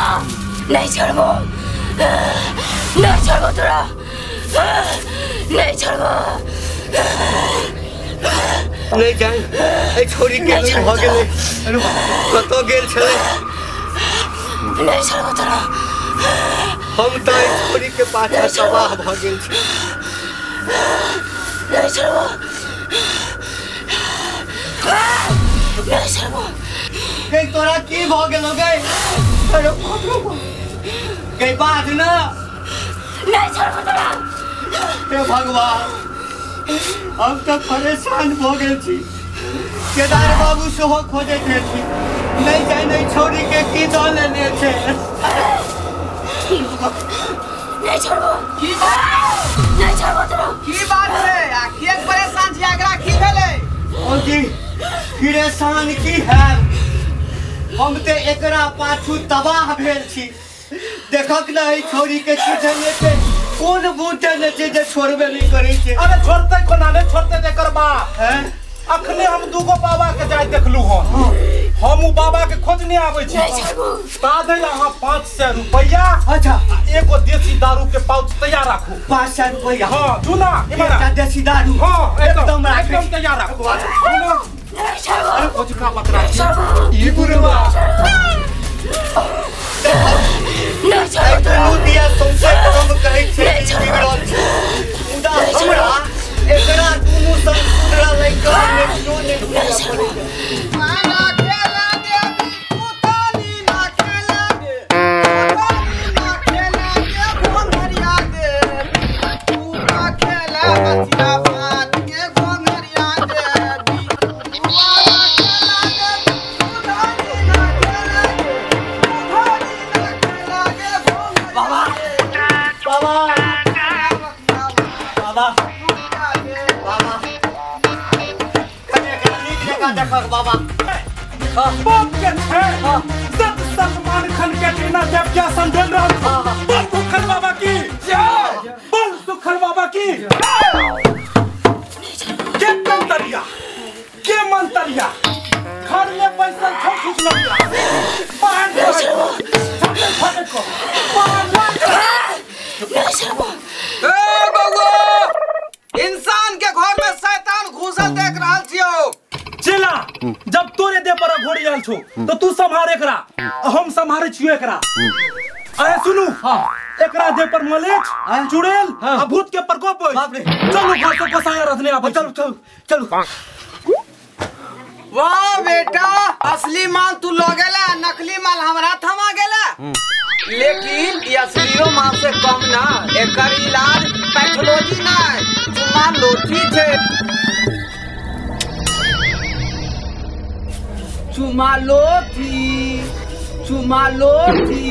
नहीं छोड़बो, नहीं छोड़बो तोरा, नहीं छोड़बो। नहीं जान, ए छोरी के नहीं भ गेले, कतो गेल छले। नहीं छोड़बो तोरा। हम तो ए छोरी के पाछा तबाह भ गेल छी। नहीं छोड़बो, नहीं छोड़बो। के तोरा की भ गेलो गई? अरे के बात ना। नहीं छोड़बो तोरा। हे भगवान, हम तो परेशान हो गए छी। केदार बाबू सेहो खोजे थे छी। नहीं जाए नहीं छोरी के की दो लेने थे। नहीं छोड़बो, नहीं छोड़बो तोरा। की बात है? आखिर परेशान छी, आगरा की भेले? ओ जी, परेशान की है? हम ते एकरा पाछू तबाह भेल छी। देखक नहीं छोरी के किछे ने के कौन बूटे ने जे छोड़बे नहीं करे छे। अरे छोड़ते कोना ने छोड़ते देकर बा हैं? अखने हम दूगो बाबा के जाय देखलू हन। हम उ बाबा के खोजने आबै छी। तादे अहाँ 500 रुपया अच्छा एगो देसी दारू के पाउच तैयार राखू। 500 रुपया? हां सुना एकटा देसी दारू। हां एकदम तैयार राखू। अरे कुछ का पकड़ा ई बुरवा नहीं छोड़बो तोरा। दिया तुमसे कम कहै छे बिगड़ल छी। मुदा हमरा एकरा दुनु संग सुधरा लइका ने क्यों ने पड़े। ना खेला दे, पुतानी ना खेला दे, पुतानी ना खेला दे, घोंघरिया दे। तू ना खेला बचिया बात के घोंघरिया दे। बुआ ना खेला दे, पुतानी ना खेला दे, पुतानी ना खेला दे, घोंघरिया बाबा बाबा बाबा बाबा कने नीक जगह देखक बाबा। बाप के छे सत सम्मान खन के बिना जब क्या संदेल रहा। बोल सुखल बाबा की जय, बोल सुखल बाबा की के मंतरिया, के मंतरिया घर में पैसा छोड़ कुछ लग पान को ए बउआ, इंसान के घर में शैतान घुसल देख रहल छियो। चला जब तोरे दे पर घोड़ी आल छो तो तू संभारे करा, हम संभारे छियो एकरा। अरे सुनू, एकरा दे पर मलेच चुड़ैल आ भूत के प्रकोप होय। बाप रे। चलो घर से पसाया रखने आ। चलो चलो चलो। वाह बेटा, असली माल तू लो गेला, नकली माल हमरा थमा गेला। लेकिन ये असलियो माल से कम ना। एकर इलाज पैथोलॉजी ना, चुमा लोठी छे। चुमा लोठी, चुमा लोठी।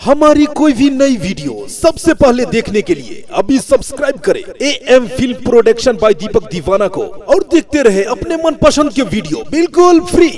हमारी कोई भी नई वीडियो सबसे पहले देखने के लिए अभी सब्सक्राइब करें AM फिल्म प्रोडक्शन बाय दीपक दीवाना को और देखते रहे अपने मनपसंद के वीडियो बिल्कुल फ्री।